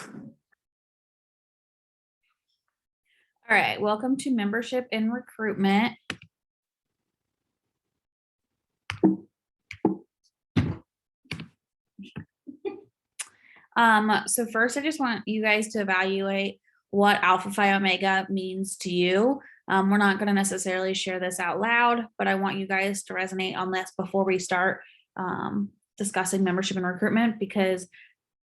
All right, welcome to membership and recruitment. So first I just want you guys to evaluate what Alpha Phi Omega means to you. We're not going to necessarily share this out loud, but I want you guys to resonate on this before we start discussing membership and recruitment, because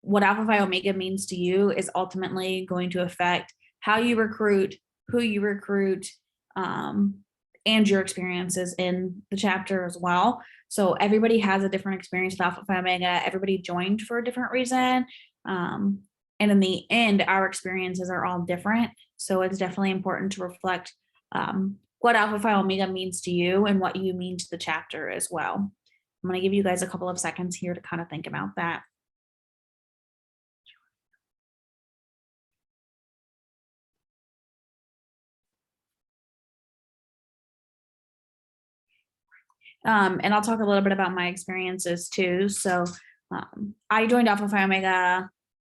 what Alpha Phi Omega means to you is ultimately going to affect how you recruit, who you recruit, and your experiences in the chapter as well. So everybody has a different experience with Alpha Phi Omega. Everybody joined for a different reason. And in the end, our experiences are all different. So it's definitely important to reflect what Alpha Phi Omega means to you and what you mean to the chapter as well. I'm going to give you guys a couple of seconds here to kind of think about that. And I'll talk a little bit about my experiences too. So I joined Alpha Phi Omega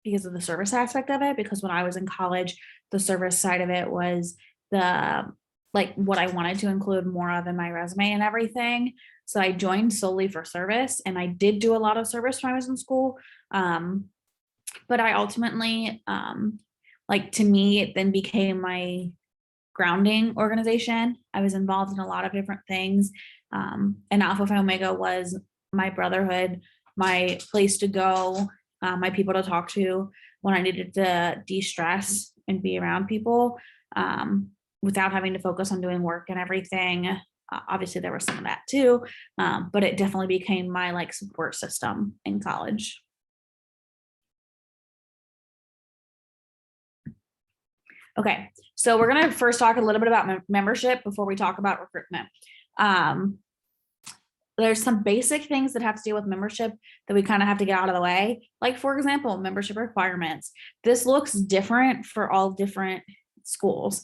because of the service aspect of it, because when I was in college, the service side of it was what I wanted to include more of in my resume and everything. So I joined solely for service, and I did do a lot of service when I was in school. But I ultimately, to me, it then became my grounding organization. I was involved in a lot of different things. And Alpha Phi Omega was my brotherhood, my place to go, my people to talk to when I needed to de-stress and be around people without having to focus on doing work and everything. Obviously, there was some of that too, but it definitely became my support system in college. Okay, so we're going to first talk a little bit about membership before we talk about recruitment. There's some basic things that have to do with membership that we kind of have to get out of the way. Like, for example, membership requirements. This looks different for all different schools.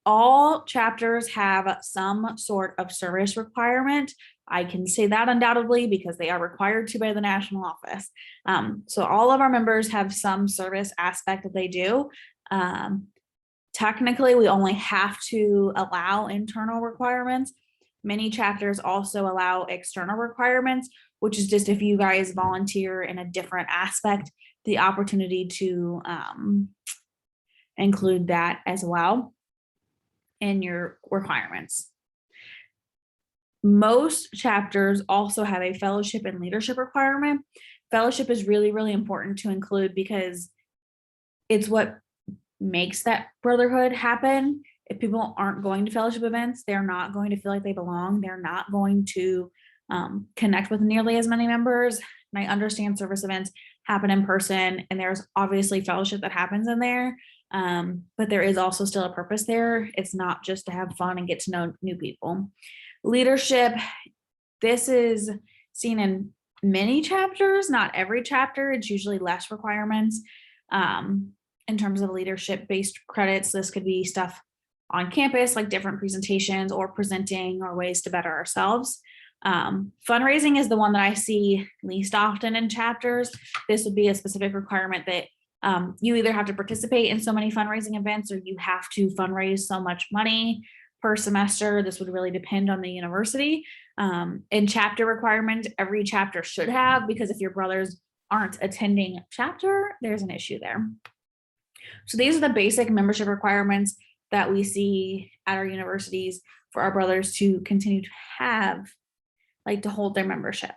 All chapters have some sort of service requirement. I can say that undoubtedly because they are required to by the national office. So all of our members have some service aspect that they do. Technically, we only have to allow internal requirements. Many chapters also allow external requirements, which is just if you guys volunteer in a different aspect, the opportunity to include that as well in your requirements. Most chapters also have a fellowship and leadership requirement. Fellowship is really, really important to include because it's what makes that brotherhood happen. If people aren't going to fellowship events, they're not going to feel like they belong. They're not going to connect with nearly as many members. And I understand service events happen in person, and there's obviously fellowship that happens in there. But there is also still a purpose there. It's not just to have fun and get to know new people. Leadership, this is seen in many chapters, not every chapter. It's usually less requirements. In terms of leadership-based credits, this could be stuff on campus, like different presentations or presenting or ways to better ourselves. Fundraising is the one that I see least often in chapters. This would be a specific requirement that you either have to participate in so many fundraising events or you have to fundraise so much money per semester. This would really depend on the university. And chapter requirements, every chapter should have, because if your brothers aren't attending chapter, there's an issue there. So these are the basic membership requirements that we see at our universities for our brothers to continue to have, to hold their membership.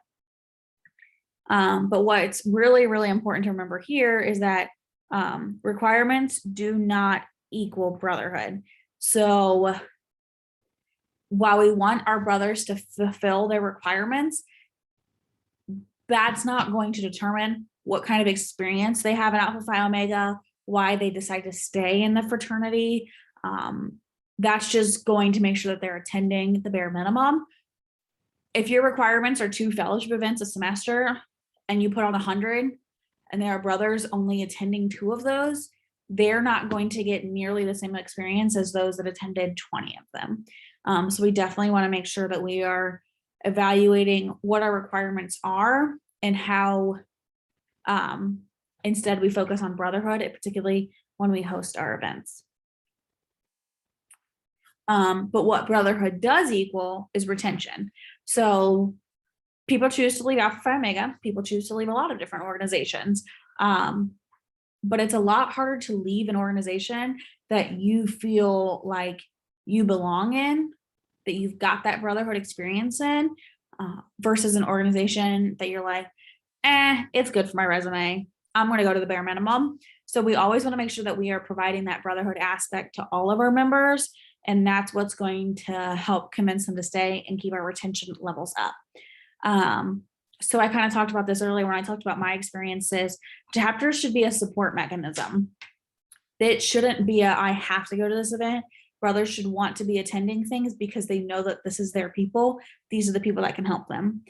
But what's really, really important to remember here is that requirements do not equal brotherhood. So while we want our brothers to fulfill their requirements, that's not going to determine what kind of experience they have in Alpha Phi Omega, why they decide to stay in the fraternity. That's just going to make sure that they're attending the bare minimum. If your requirements are 2 fellowship events a semester and you put on 100 and there are brothers only attending 2 of those, they're not going to get nearly the same experience as those that attended 20 of them. So we definitely want to make sure that we are evaluating what our requirements are and how Instead, we focus on brotherhood, particularly when we host our events. But what brotherhood does equal is retention. So people choose to leave Alpha Phi Omega. People choose to leave a lot of different organizations. But it's a lot harder to leave an organization that you feel like you belong in, that you've got that brotherhood experience in, versus an organization that you're like, it's good for my resume. I'm going to go to the bare minimum. So we always want to make sure that we are providing that brotherhood aspect to all of our members. And that's what's going to help convince them to stay and keep our retention levels up. So I kind of talked about this earlier when I talked about my experiences. Chapters should be a support mechanism. It shouldn't be I have to go to this event. Brothers should want to be attending things because they know that this is their people. These are the people that can help them.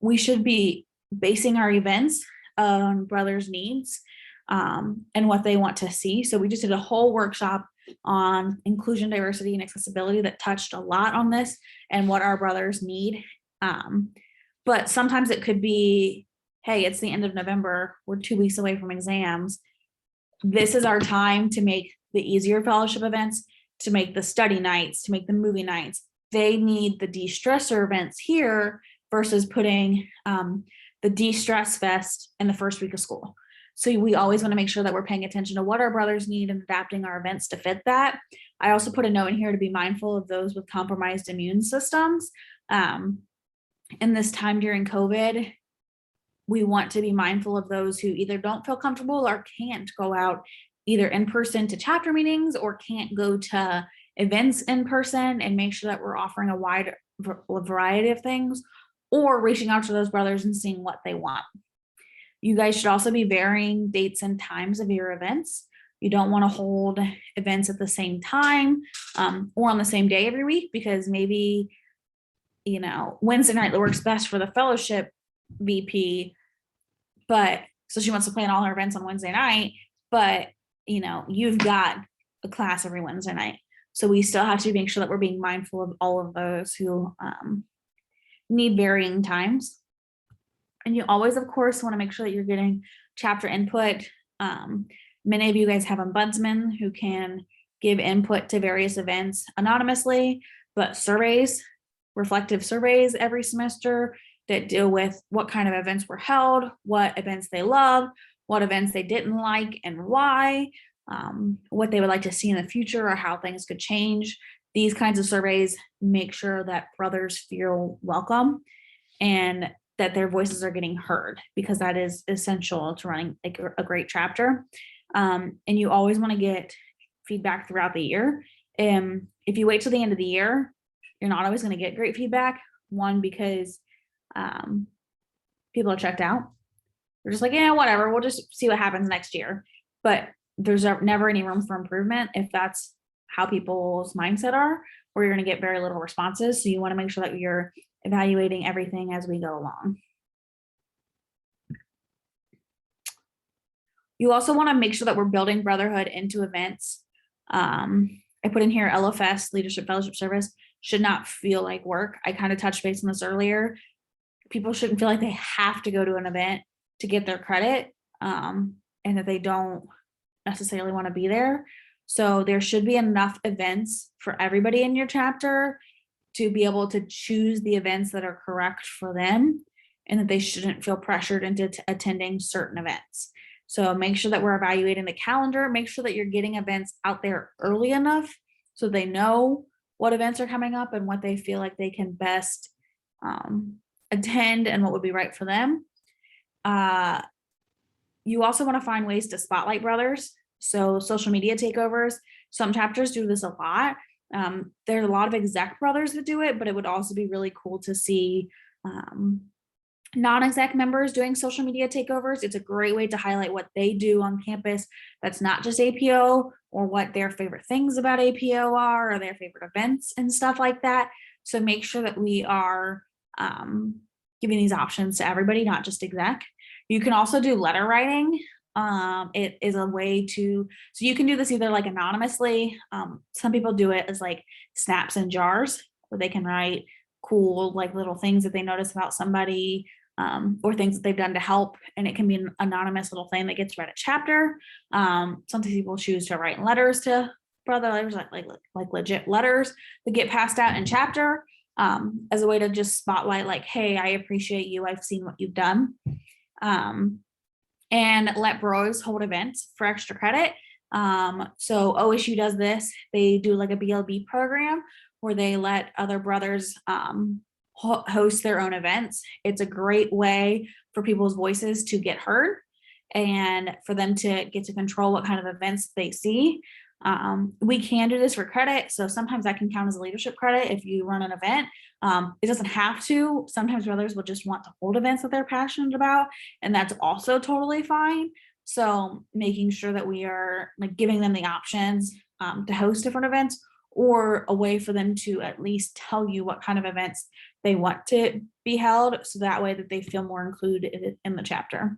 We should be basing our events on brothers' needs and what they want to see. So we just did a whole workshop on inclusion, diversity, and accessibility that touched a lot on this and what our brothers need. But sometimes it could be, hey, it's the end of November. We're 2 weeks away from exams. This is our time to make the easier fellowship events, to make the study nights, to make the movie nights. They need the de-stressor events here versus putting the de-stress fest in the first week of school. So we always want to make sure that we're paying attention to what our brothers need and adapting our events to fit that. I also put a note in here to be mindful of those with compromised immune systems. In this time during COVID, we want to be mindful of those who either don't feel comfortable or can't go out either in person to chapter meetings or can't go to events in person, and make sure that we're offering a wide variety of things or reaching out to those brothers and seeing what they want. You guys should also be varying dates and times of your events. You don't want to hold events at the same time or on the same day every week, because maybe, Wednesday night that works best for the fellowship VP, but so she wants to plan all her events on Wednesday night, but you've got a class every Wednesday night. So we still have to make sure that we're being mindful of all of those who need varying times. And you always, of course, want to make sure that you're getting chapter input. Many of you guys have ombudsmen who can give input to various events anonymously, but reflective surveys every semester that deal with what kind of events were held, what events they love, what events they didn't like and why, what they would like to see in the future or how things could change. These kinds of surveys make sure that brothers feel welcome and that their voices are getting heard, because that is essential to running a great chapter. And you always want to get feedback throughout the year. If you wait till the end of the year, you're not always going to get great feedback. One, because people are checked out. They're just like, yeah, whatever, we'll just see what happens next year. But there's never any room for improvement if that's how people's mindset are, or you're going to get very little responses. So you want to make sure that you're evaluating everything as we go along. You also want to make sure that we're building brotherhood into events. I put in here LFS, Leadership Fellowship Service, should not feel like work. I kind of touched base on this earlier. People shouldn't feel like they have to go to an event to get their credit, and that they don't necessarily want to be there. So there should be enough events for everybody in your chapter to be able to choose the events that are correct for them, and that they shouldn't feel pressured into attending certain events. So make sure that we're evaluating the calendar. Make sure that you're getting events out there early enough so they know what events are coming up and what they feel like they can best attend and what would be right for them. You also want to find ways to spotlight brothers. So social media takeovers, some chapters do this a lot. There's a lot of exec brothers that do it, but it would also be really cool to see non-exec members doing social media takeovers. It's a great way to highlight what they do on campus that's not just APO, or what their favorite things about APO are, or their favorite events and stuff like that. So make sure that we are giving these options to everybody, not just exec. You can also do letter writing. It is a way to, so you can do this either like anonymously. Some people do it as like snaps and jars, where they can write cool like little things that they notice about somebody, or things that they've done to help. And it can be an anonymous little thing that gets read at chapter. Sometimes people choose to write letters to brothers, like legit letters that get passed out in chapter, as a way to just spotlight, like, hey, I appreciate you. I've seen what you've done. And let bros hold events for extra credit. So OSU does this. They do like a BLB program where they let other brothers host their own events. It's a great way for people's voices to get heard and for them to get to control what kind of events they see. We can do this for credit. So sometimes that can count as a leadership credit if you run an event. It doesn't have to. Sometimes brothers will just want to hold events that they're passionate about, and that's also totally fine. So making sure that we are like giving them the options to host different events, or a way for them to at least tell you what kind of events they want to be held, so that way that they feel more included in the chapter.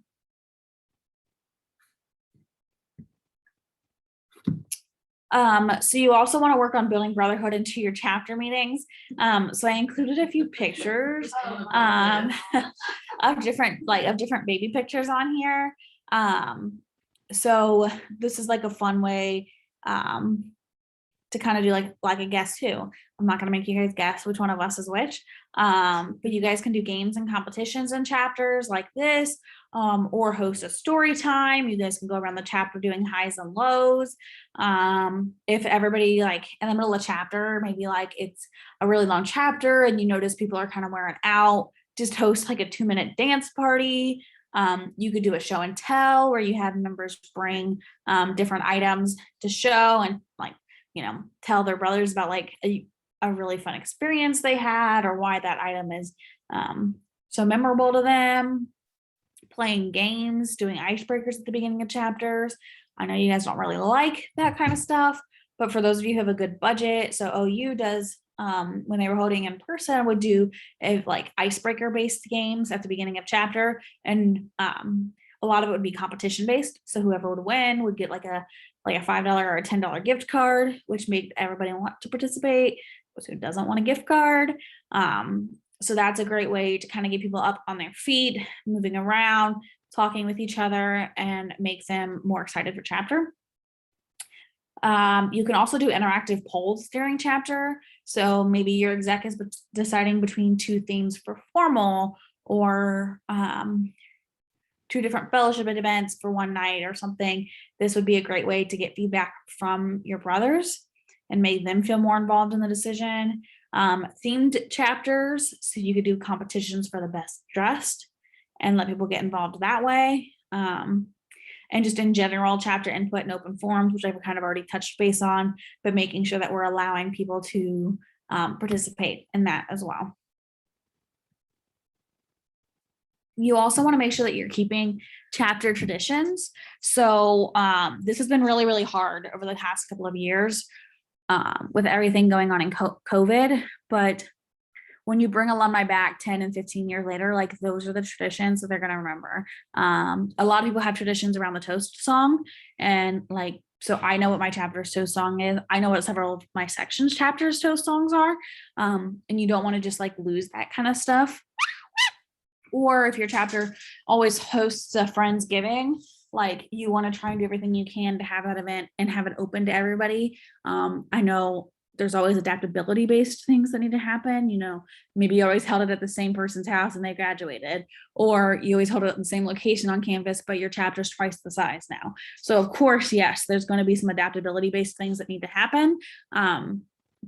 So you also want to work on building brotherhood into your chapter meetings. So I included a few pictures of different baby pictures on here. So this is like a fun way to kind of do like a guess who. I'm not going to make you guys guess which one of us is which, but you guys can do games and competitions in chapters like this, or host a story time. You guys can go around the chapter doing highs and lows. If everybody, like in the middle of a chapter, maybe like it's a really long chapter and you notice people are kind of wearing out, just host like a 2-minute dance party. You could do a show and tell where you have members bring different items to show and tell their brothers about like a really fun experience they had, or why that item is so memorable to them. Playing games, doing icebreakers at the beginning of chapters. I know you guys don't really like that kind of stuff, but for those of you who have a good budget, so OU does, when they were holding in person, would do like icebreaker based games at the beginning of chapter, and a lot of it would be competition based. So whoever would win would get like a $5 or a $10 gift card, which made everybody want to participate. Who doesn't want a gift card? So that's a great way to kind of get people up on their feet, moving around, talking with each other, and make them more excited for chapter. You can also do interactive polls during chapter. So maybe your exec is deciding between 2 themes for formal, or 2 different fellowship events for one night or something. This would be a great way to get feedback from your brothers and make them feel more involved in the decision. Themed chapters, so you could do competitions for the best dressed and let people get involved that way. And just in general, chapter input and open forums, which I've kind of already touched base on, but making sure that we're allowing people to participate in that as well. You also want to make sure that you're keeping chapter traditions. So this has been really, really hard over the past couple of years with everything going on in COVID. But when you bring alumni back 10 and 15 years later, like those are the traditions that they're going to remember. A lot of people have traditions around the toast song, and like, so I know what my chapter's toast song is. I know what several of my sections chapters toast songs are. And you don't want to just like lose that kind of stuff. Or if your chapter always hosts a Friendsgiving, like you want to try and do everything you can to have that event and have it open to everybody. I know there's always adaptability based things that need to happen. Maybe you always held it at the same person's house and they graduated, or you always hold it in the same location on campus, but your chapter's twice the size now. So of course, yes, there's going to be some adaptability based things that need to happen.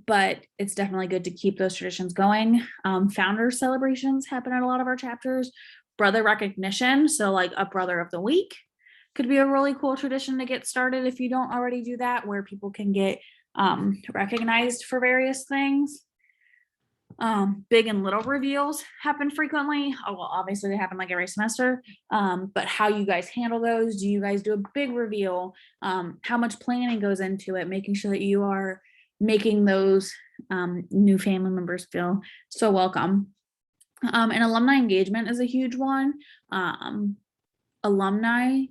But it's definitely good to keep those traditions going. Founder celebrations happen at a lot of our chapters. Brother recognition, so like a brother of the week could be a really cool tradition to get started if you don't already do that, where people can get recognized for various things. Big and little reveals happen frequently. Oh, well, obviously they happen like every semester, but how you guys handle those? Do you guys do a big reveal? How much planning goes into it? Making sure that you are making those new family members feel so welcome. And alumni engagement is a huge one. Alumni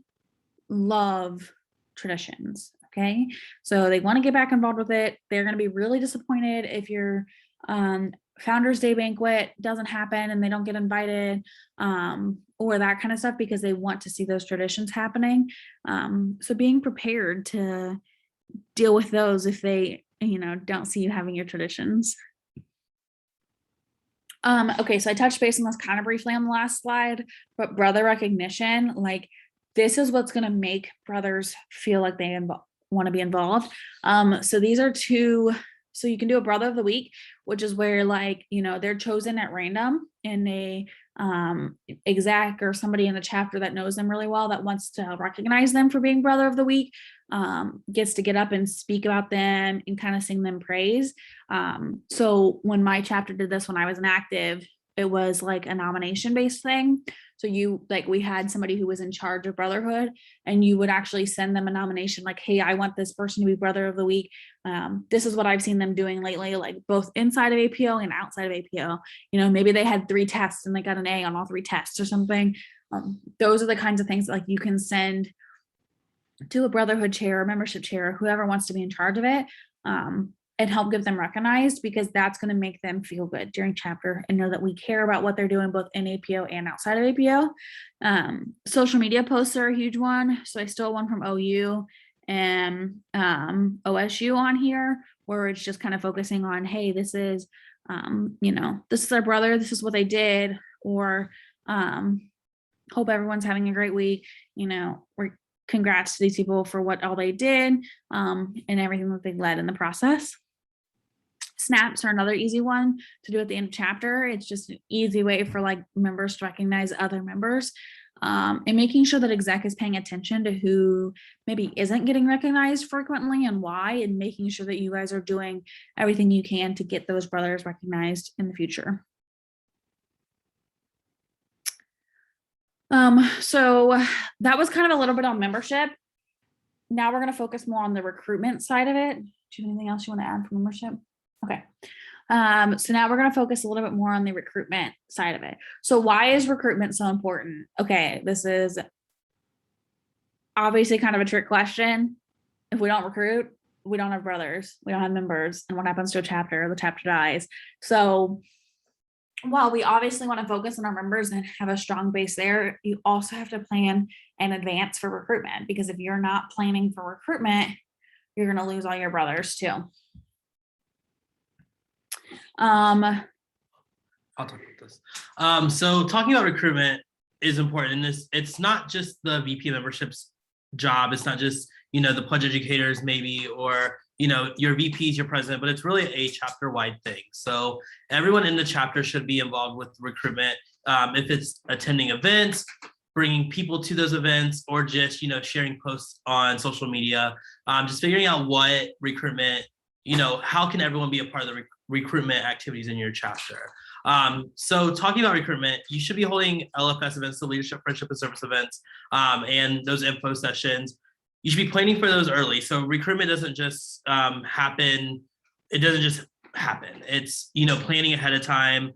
love traditions. Okay, so they want to get back involved with it. They're going to be really disappointed if you're Founders Day banquet doesn't happen and they don't get invited, or that kind of stuff, because they want to see those traditions happening. So being prepared to deal with those if they, don't see you having your traditions. Okay, so I touched base on this kind of briefly on the last slide, but brother recognition, like this is what's going to make brothers feel like they want to be involved. So these are two. So you can do a brother of the week, which is where they're chosen at random, and a exec or somebody in the chapter that knows them really well that wants to recognize them for being brother of the week gets to get up and speak about them and kind of sing them praise. So when my chapter did this, when I was inactive, it was like a nomination based thing. So we had somebody who was in charge of brotherhood, and you would actually send them a nomination like, hey, I want this person to be brother of the week. This is what I've seen them doing lately, like both inside of APO and outside of APO. Maybe they had 3 tests and they got an A on all 3 tests or something. Those are the kinds of things that, like, you can send to a brotherhood chair or membership chair, whoever wants to be in charge of it, and help get them recognized, because that's going to make them feel good during chapter and know that we care about what they're doing both in APO and outside of APO. Social media posts are a huge one. So I stole one from OU and OSU on here, where it's just kind of focusing on, hey, this is, this is our brother, this is what they did, or hope everyone's having a great week. We're congrats to these people for what all they did and everything that they led in the process. Snaps are another easy one to do at the end of chapter. It's just an easy way for members to recognize other members, and making sure that exec is paying attention to who maybe isn't getting recognized frequently and why, and making sure that you guys are doing everything you can to get those brothers recognized in the future. So that was kind of a little bit on membership. Now we're going to focus more on the recruitment side of it. Do you have anything else you want to add for membership? Okay. So now we're going to focus a little bit more on the recruitment side of it. So why is recruitment so important? Okay, this is obviously kind of a trick question. If we don't recruit, we don't have brothers, we don't have members, and what happens to a chapter? The chapter dies. So while we obviously want to focus on our members and have a strong base there, you also have to plan in advance for recruitment, because if you're not planning for recruitment, you're going to lose all your brothers too. I'll talk about this. So talking about recruitment is important. It's not just the VP membership's job. It's not just, the pledge educators maybe, or, your VPs, your president, but it's really a chapter-wide thing. So everyone in the chapter should be involved with recruitment. If it's attending events, bringing people to those events, or just, sharing posts on social media, just figuring out what recruitment, how can everyone be a part of the recruitment activities in your chapter. So talking about recruitment, you should be holding LFS events, the leadership, friendship, and service events, and those info sessions. You should be planning for those early. So recruitment doesn't just happen. It doesn't just happen. It's, planning ahead of time.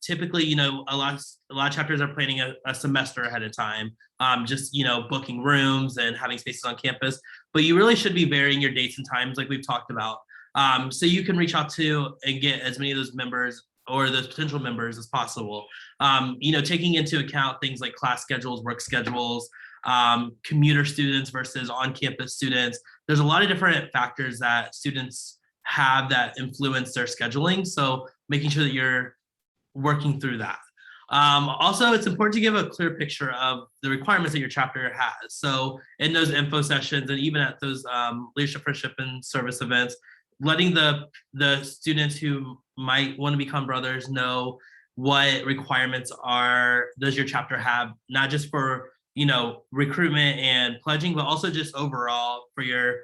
Typically, a lot of chapters are planning a semester ahead of time, just, booking rooms and having spaces on campus. But you really should be varying your dates and times like we've talked about. So you can reach out to and get as many of those members or those potential members as possible. Taking into account things like class schedules, work schedules, commuter students versus on-campus students. There's a lot of different factors that students have that influence their scheduling. So making sure that you're working through that. Also, it's important to give a clear picture of the requirements that your chapter has. So in those info sessions and even at those leadership, friendship, and service events, letting the students who might want to become brothers know what requirements does your chapter have, not just for recruitment and pledging, but also just overall for your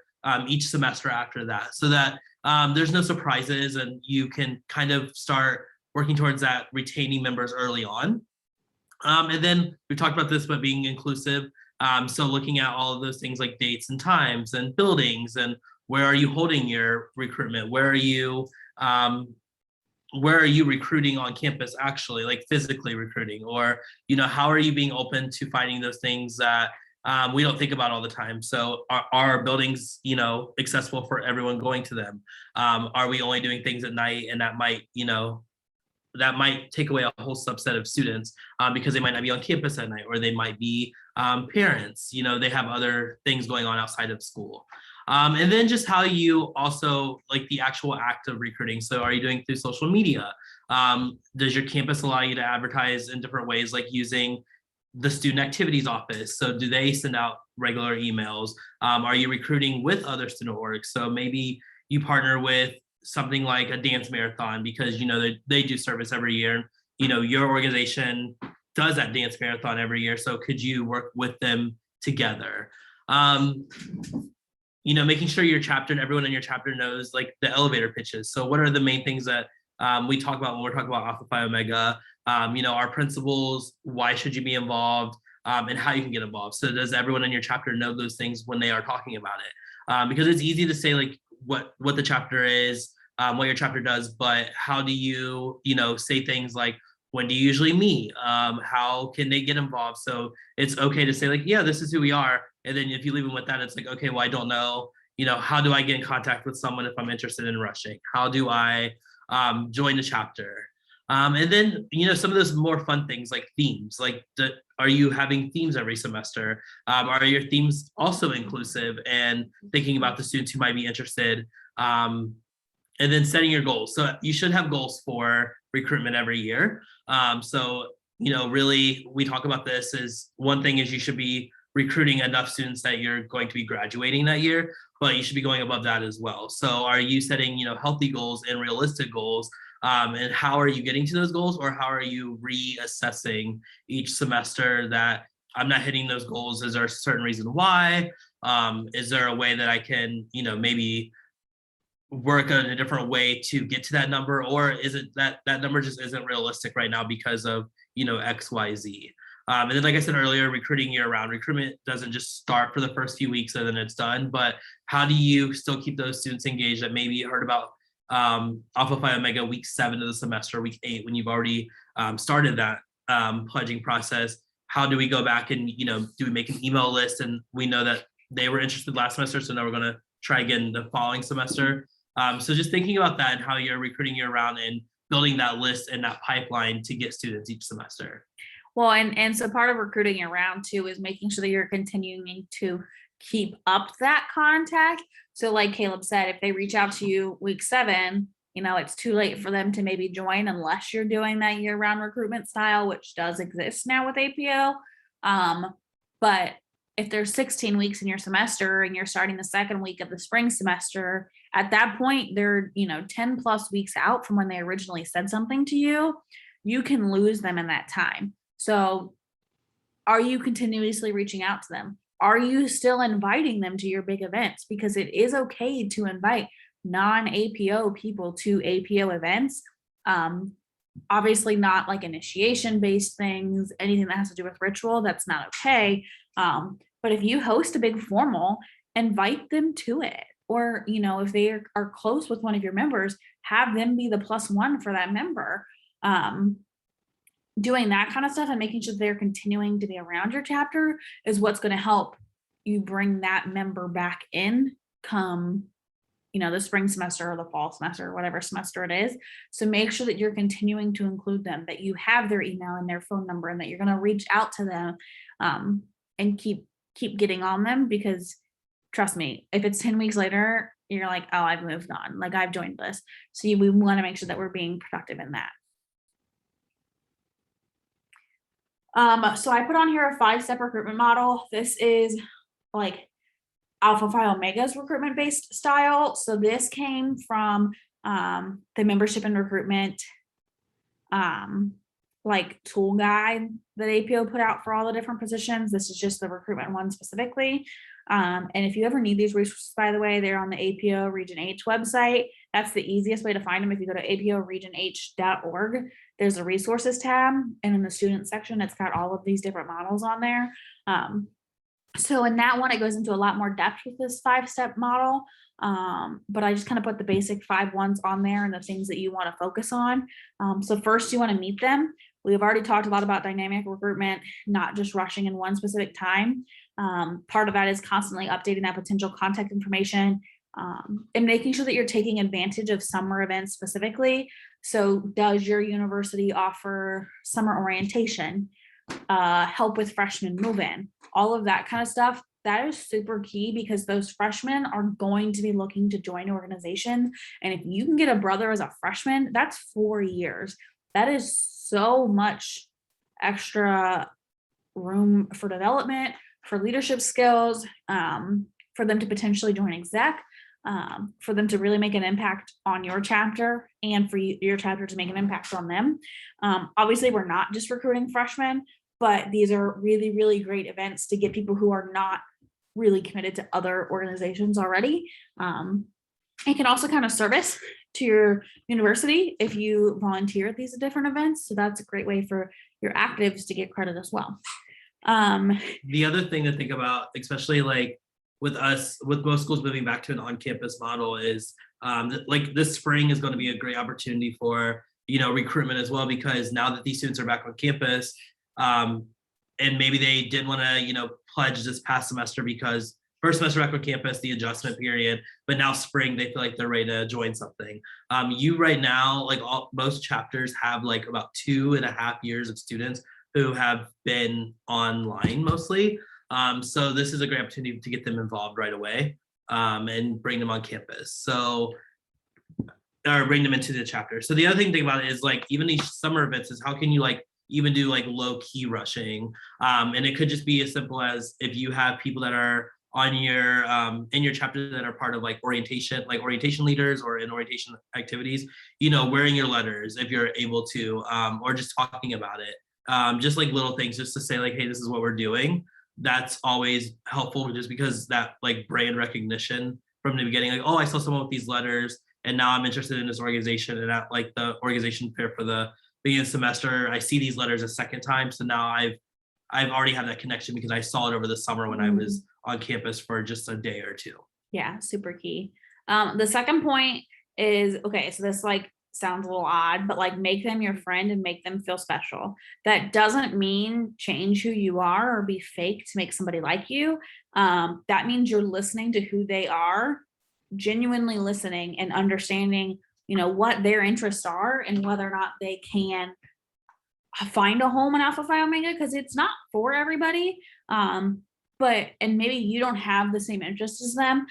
each semester after that, so that there's no surprises and you can kind of start working towards that retaining members early on. And then we talked about this, but being inclusive. So looking at all of those things like dates and times and buildings, and where are you holding your recruitment? Where are you recruiting on campus, actually, like physically recruiting? Or, how are you being open to finding those things that we don't think about all the time? So are buildings, accessible for everyone going to them? Are we only doing things at night, and that might, that might take away a whole subset of students because they might not be on campus at night, or they might be parents, they have other things going on outside of school. And then just how you also like the actual act of recruiting. So are you doing through social media? Does your campus allow you to advertise in different ways, like using the student activities office? So do they send out regular emails? Are you recruiting with other student orgs? So maybe you partner with something like a dance marathon because they do service every year. Your organization does that dance marathon every year. So could you work with them together? Making sure your chapter and everyone in your chapter knows like the elevator pitches. So what are the main things that we talk about when we're talking about Alpha Phi Omega? Our principles, why should you be involved, and how you can get involved. So does everyone in your chapter know those things when they are talking about it? Because it's easy to say like what the chapter is, what your chapter does, but how do you, say things like, when do you usually meet? How can they get involved? So it's okay to say like, yeah, this is who we are. And then if you leave them with that, it's like, okay, well, I don't know, how do I get in contact with someone if I'm interested in rushing? How do I join the chapter? And then, some of those more fun things like themes, like are you having themes every semester? Are your themes also inclusive and thinking about the students who might be interested? And then setting your goals. So you should have goals for recruitment every year. So, really, we talk about this as one thing is you should be recruiting enough students that you're going to be graduating that year, but you should be going above that as well. So are you setting, healthy goals and realistic goals? And how are you getting to those goals, or how are you reassessing each semester that I'm not hitting those goals? Is there a certain reason why? Is there a way that I can, maybe work in a different way to get to that number, or is it that number just isn't realistic right now because of XYZ? And then, like I said earlier, recruiting year-round. Recruitment doesn't just start for the first few weeks and then it's done, but how do you still keep those students engaged that maybe you heard about Alpha Phi Omega week 7 of the semester, week 8, when you've already started that pledging process? How do we go back and do we make an email list, and we know that they were interested last semester, so now we're going to try again the following semester? So just thinking about that and how you're recruiting year-round and building that list and that pipeline to get students each semester. Well, and so part of recruiting around too is making sure that you're continuing to keep up that contact. So like Caleb said, if they reach out to you week 7, it's too late for them to maybe join unless you're doing that year-round recruitment style, which does exist now with APO. But if there's 16 weeks in your semester and you're starting the second week of the spring semester, at that point, they're, 10 plus weeks out from when they originally said something to you. You can lose them in that time. So are you continuously reaching out to them? Are you still inviting them to your big events? Because it is okay to invite non-APO people to APO events. Obviously not like initiation-based things, anything that has to do with ritual, that's not okay. But if you host a big formal, invite them to it. Or, if they are close with one of your members, have them be the +1 for that member. Doing that kind of stuff and making sure they're continuing to be around your chapter is what's going to help you bring that member back in come, the spring semester or the fall semester, or whatever semester it is. So make sure that you're continuing to include them, that you have their email and their phone number, and that you're going to reach out to them and keep getting on them, because trust me, if it's 10 weeks later, you're like, oh, I've moved on, like I've joined this. So we want to make sure that we're being productive in that. So I put on here a 5-step recruitment model. This is like Alpha Phi Omega's recruitment based style. So this came from the membership and recruitment like tool guide that APO put out for all the different positions. This is just the recruitment one specifically. And if you ever need these resources, by the way, they're on the APO Region H website. That's the easiest way to find them. If you go to aporegionh.org, there's a resources tab, and in the student section, it's got all of these different models on there. So in that one, it goes into a lot more depth with this 5-step model. But I just kind of put the basic 5 ones on there and the things that you want to focus on. So first, you want to meet them. We've already talked a lot about dynamic recruitment, not just rushing in one specific time. Part of that is constantly updating that potential contact information and making sure that you're taking advantage of summer events specifically. So does your university offer summer orientation, help with freshman move-in, all of that kind of stuff? That is super key because those freshmen are going to be looking to join organizations. And if you can get a brother as a freshman, that's 4 years. That is so much extra room for development, for leadership skills, for them to potentially join exec, for them to really make an impact on your chapter, and for your chapter to make an impact on them. Obviously, we're not just recruiting freshmen, but these are really, really great events to get people who are not really committed to other organizations already. It can also kind of service to your university if you volunteer at these different events. So that's a great way for your actives to get credit as well. The other thing to think about, especially like with most schools moving back to an on-campus model, is like this spring is going to be a great opportunity for recruitment as well, because now that these students are back on campus, and maybe they didn't want to pledge this past semester because first semester back on campus, the adjustment period, but now spring they feel like they're ready to join something. You right now, like most chapters have like about 2.5 years of students who have been online mostly. So this is a great opportunity to get them involved right away, and bring them on campus. Or bring them into the chapter. So the other thing to think about is like even these summer events is how can you like even do like low key rushing. And it could just be as simple as if you have people that are on your in your chapter that are part of like orientation leaders or in orientation activities, wearing your letters if you're able to, or just talking about it. Just like little things just to say like, hey, this is what we're doing. That's always helpful just because that like brand recognition from the beginning, like, oh, I saw someone with these letters and now I'm interested in this organization, and at like the organization fair for the beginning of the semester, I see these letters a second time. So now I've already had that connection because I saw it over the summer when I was on campus for just a day or two. Yeah, super key. The second point is, okay, so this like sounds a little odd, but like make them your friend and make them feel special. That doesn't mean change who you are or be fake to make somebody like you. That means you're listening to who they are, genuinely listening and understanding, what their interests are and whether or not they can find a home in Alpha Phi Omega, because it's not for everybody. And maybe you don't have the same interests as them.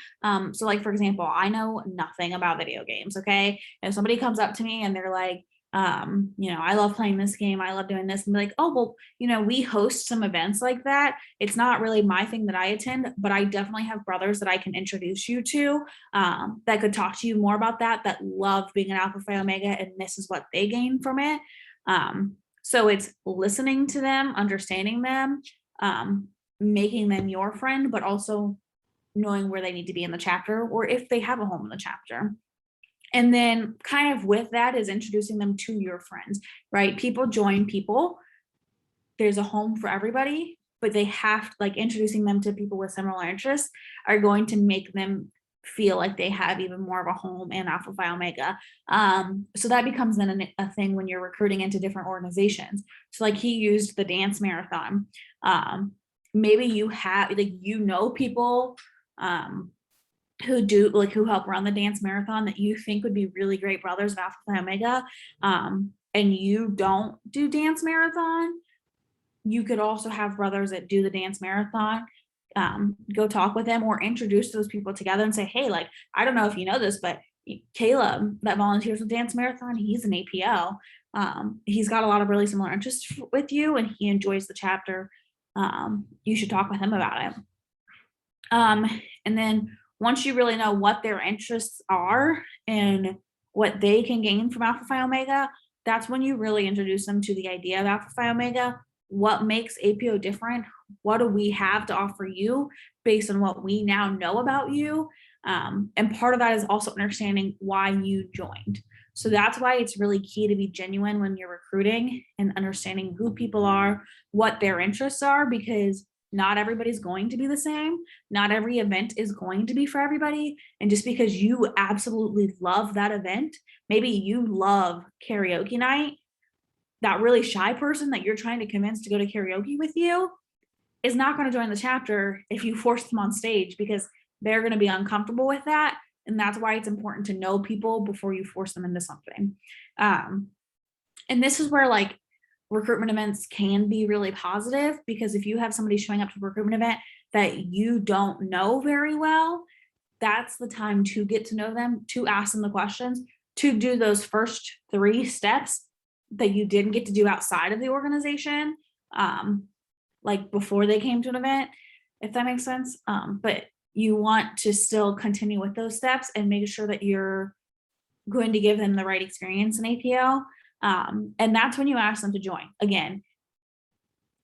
So like, for example, I know nothing about video games. Okay. If somebody comes up to me and they're like, I love playing this game, I love doing this, and be like, oh, well, we host some events like that. It's not really my thing that I attend, but I definitely have brothers that I can introduce you to, that could talk to you more about that love being an Alpha Phi Omega, and this is what they gain from it. So it's listening to them, understanding them, making them your friend, but also knowing where they need to be in the chapter or if they have a home in the chapter. And then kind of with that is introducing them to your friends, right? People join people. There's a home for everybody, but they have like introducing them to people with similar interests are going to make them feel like they have even more of a home in Alpha Phi Omega. So that becomes then a thing when you're recruiting into different organizations. So like he used the dance marathon. Maybe you have like, people who help run the dance marathon that you think would be really great brothers of Alpha Phi Omega, and you don't do dance marathon. You could also have brothers that do the dance marathon. Go talk with them or introduce those people together and say, hey, like, I don't know if you know this, but Caleb that volunteers with dance marathon, he's an APL. He's got a lot of really similar interests with you and he enjoys the chapter. You should talk with him about it. And then once you really know what their interests are and what they can gain from Alpha Phi Omega, that's when you really introduce them to the idea of Alpha Phi Omega. What makes APO different? What do we have to offer you based on what we now know about you? And part of that is also understanding why you joined. So that's why it's really key to be genuine when you're recruiting and understanding who people are, what their interests are, because not everybody's going to be the same. Not every event is going to be for everybody. And just because you absolutely love that event, maybe you love karaoke night, that really shy person that you're trying to convince to go to karaoke with you is not going to join the chapter if you force them on stage, because they're going to be uncomfortable with that. And that's why it's important to know people before you force them into something. And this is where like recruitment events can be really positive, because if you have somebody showing up to a recruitment event that you don't know very well, that's the time to get to know them, to ask them the questions, to do those first 3 steps that you didn't get to do outside of the organization, like before they came to an event, if that makes sense. But you want to still continue with those steps and make sure that you're going to give them the right experience in APO. And that's when you ask them to join. Again,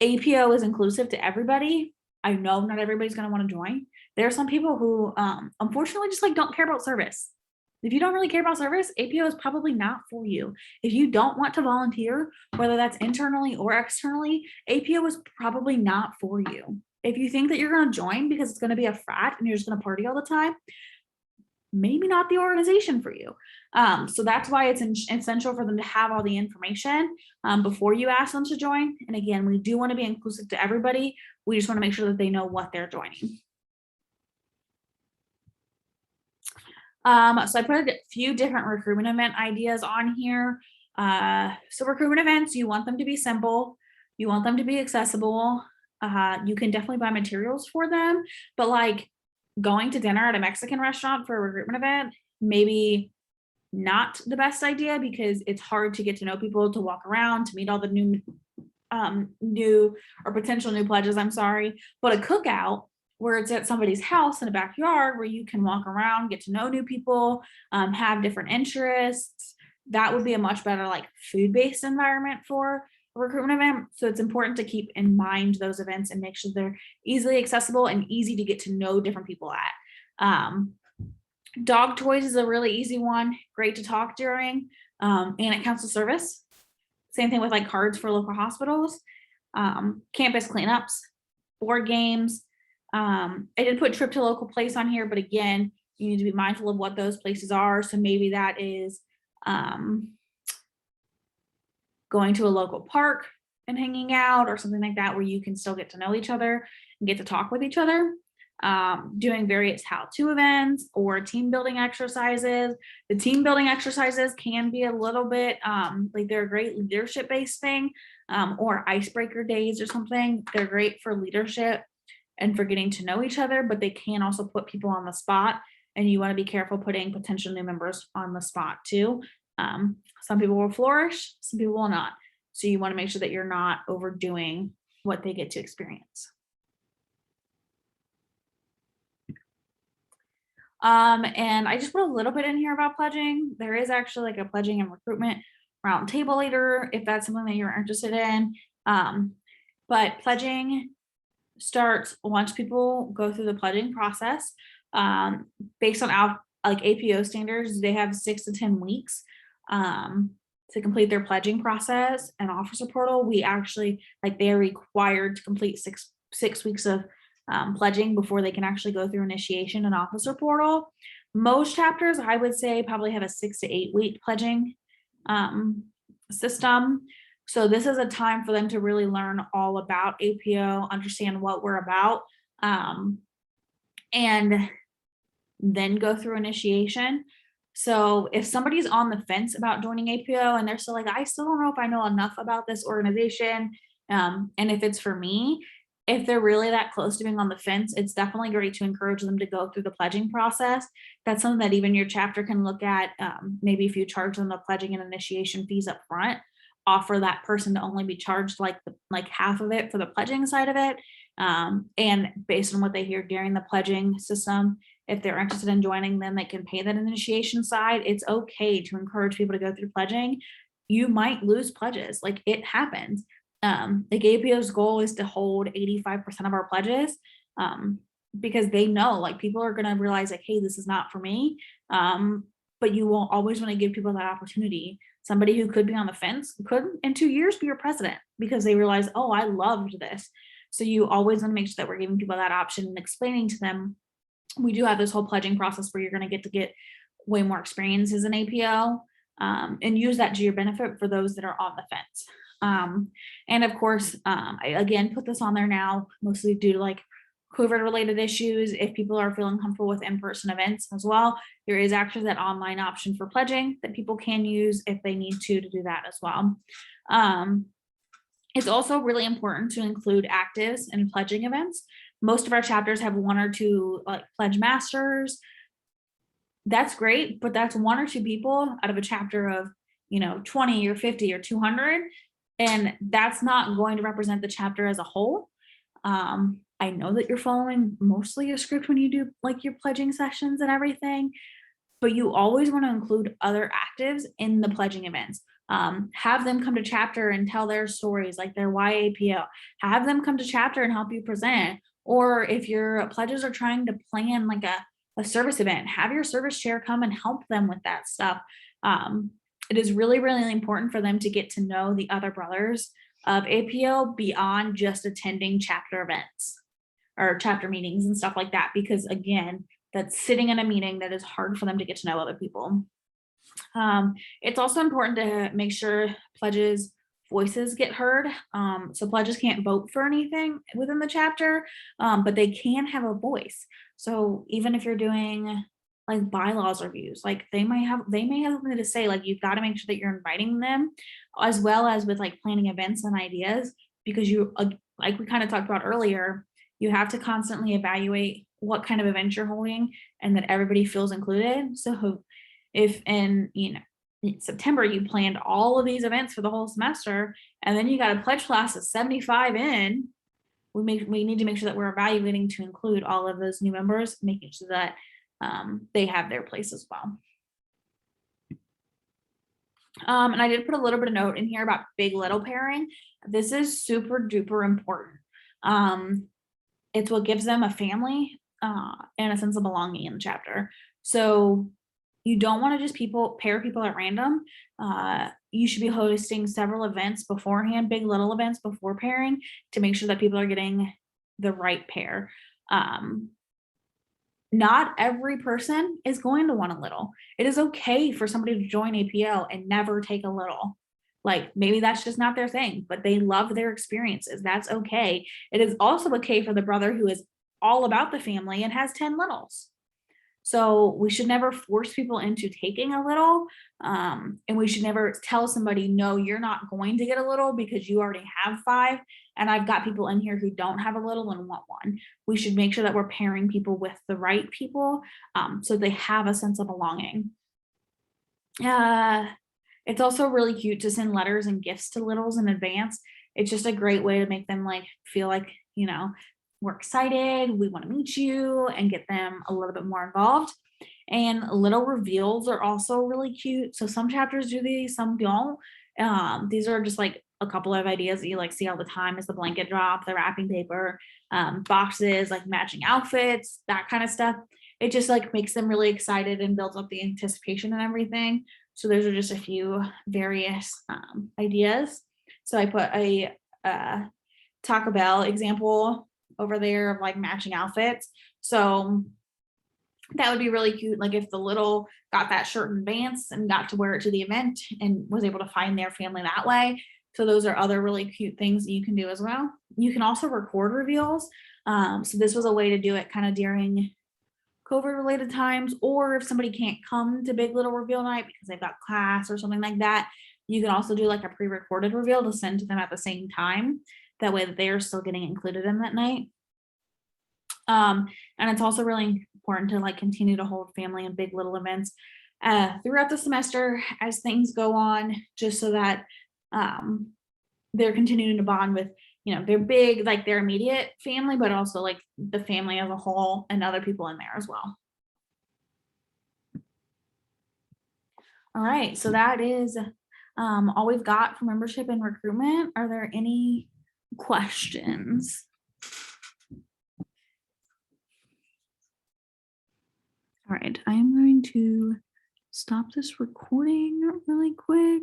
APO is inclusive to everybody. I know not everybody's going to want to join. There are some people who, unfortunately, just like don't care about service. If you don't really care about service, APO is probably not for you. If you don't want to volunteer, whether that's internally or externally, APO is probably not for you. If you think that you're going to join because it's going to be a frat and you're just going to party all the time, maybe not the organization for you. So that's why it's essential for them to have all the information before you ask them to join. And again, we do want to be inclusive to everybody. We just want to make sure that they know what they're joining. So I put a few different recruitment event ideas on here. So recruitment events, you want them to be simple. You want them to be accessible. You can definitely buy materials for them, but like going to dinner at a Mexican restaurant for a recruitment event, maybe not the best idea, because it's hard to get to know people, to walk around, to meet all the new or potential new pledges, I'm sorry. But a cookout where it's at somebody's house in a backyard where you can walk around, get to know new people, have different interests, that would be a much better like food-based environment for a recruitment event. So it's important to keep in mind those events and make sure they're easily accessible and easy to get to know different people at. Dog toys is a really easy one, great to talk during, and it counts as service. Same thing with like cards for local hospitals, campus cleanups, board games. I did put trip to local place on here, but again, you need to be mindful of what those places are. So maybe that is going to a local park and hanging out or something like that, where you can still get to know each other and get to talk with each other. Doing various how-to events or team building exercises. The team building exercises can be a little bit like they're a great leadership-based thing, or icebreaker days or something. They're great for leadership and for getting to know each other, but they can also put people on the spot, and you want to be careful putting potential new members on the spot too. Some people will flourish, some people will not. So you want to make sure that you're not overdoing what they get to experience. And I just put a little bit in here about pledging. There is actually like a pledging and recruitment round table later, if that's something that you're interested in. But pledging starts once people go through the pledging process. Based on like APO standards, they have 6 to 10 weeks to complete their pledging process. And officer portal, we actually like they're required to complete six weeks of pledging before they can actually go through initiation and officer portal. Most chapters, I would say, probably have a 6 to 8 week pledging system. So this is a time for them to really learn all about APO, understand what we're about, and then go through initiation. So if somebody's on the fence about joining APO and they're still like, I still don't know if I know enough about this organization, and if it's for me, if they're really that close to being on the fence, it's definitely great to encourage them to go through the pledging process. That's something that even your chapter can look at. Maybe if you charge them the pledging and initiation fees up front, offer that person to only be charged like half of it for the pledging side of it. And based on what they hear during the pledging system, if they're interested in joining, then they can pay that initiation side. It's okay to encourage people to go through pledging. You might lose pledges, like it happens. Like APO's goal is to hold 85% of our pledges, because they know like people are going to realize like, hey, this is not for me. But you will always want to give people that opportunity. Somebody who could be on the fence could in 2 years be your president because they realize, oh, I loved this. So you always want to make sure that we're giving people that option and explaining to them, we do have this whole pledging process where you're going to get way more experience as an APO, and use that to your benefit for those that are on the fence. And of course, I again put this on there now, mostly due to like COVID related issues, if people are feeling comfortable with in-person events as well, there is actually that online option for pledging that people can use if they need to do that as well. It's also really important to include actives in pledging events. Most of our chapters have 1 or 2 like pledge masters. That's great, but that's 1 or 2 people out of a chapter of, 20 or 50 or 200. And that's not going to represent the chapter as a whole. I know that you're following mostly a script when you do like your pledging sessions and everything, but you always want to include other actives in the pledging events. Have them come to chapter and tell their stories, like their YAPO. Have them come to chapter and help you present. Or if your pledges are trying to plan like a service event, have your service chair come and help them with that stuff. It is really, really important for them to get to know the other brothers of APO beyond just attending chapter events or chapter meetings and stuff like that, because again, that's sitting in a meeting that is hard for them to get to know other people. It's also important to make sure pledges voices get heard. So pledges can't vote for anything within the chapter, but they can have a voice. So even if you're doing like bylaws reviews, like they may have something to say. Like you've got to make sure that you're inviting them, as well as with like planning events and ideas, because you like we kind of talked about earlier, you have to constantly evaluate what kind of event you're holding and that everybody feels included. So if in September you planned all of these events for the whole semester and then you got a pledge class of 75 in, we need to make sure that we're evaluating to include all of those new members, making sure that they have their place as well. And I did put a little bit of note in here about big little pairing. This is super duper important. It's what gives them a family and a sense of belonging in the chapter. So you don't want to just pair people at random. You should be hosting several events beforehand, big little events before pairing, to make sure that people are getting the right pair. Not every person is going to want a little. It is okay for somebody to join APO and never take a little. Like maybe that's just not their thing, but they love their experiences. That's okay. It is also okay for the brother who is all about the family and has 10 littles. So we should never force people into taking a little, and we should never tell somebody, no, you're not going to get a little because you already have 5. And I've got people in here who don't have a little and want one. We should make sure that we're pairing people with the right people, so they have a sense of belonging. It's also really cute to send letters and gifts to littles in advance. It's just a great way to make them like feel like, we're excited, we want to meet you, and get them a little bit more involved. And little reveals are also really cute. So some chapters do these, some don't. These are just like a couple of ideas that you like see all the time, is the blanket drop, the wrapping paper, boxes, like matching outfits, that kind of stuff. It just like makes them really excited and builds up the anticipation and everything. So those are just a few various ideas. So I put a Taco Bell example over there of like matching outfits. So that would be really cute. Like if the little got that shirt in advance and got to wear it to the event and was able to find their family that way. So those are other really cute things that you can do as well. You can also record reveals. So this was a way to do it kind of during COVID related times, or if somebody can't come to big little reveal night because they've got class or something like that, you can also do like a pre-recorded reveal to send to them at the same time. That way that they are still getting included in that night. And it's also really important to like continue to hold family and big little events throughout the semester as things go on, just so that they're continuing to bond with, their big, like their immediate family, but also like the family as a whole and other people in there as well. All right, so that is all we've got for membership and recruitment. Are there any questions? All right, I am going to stop this recording really quick.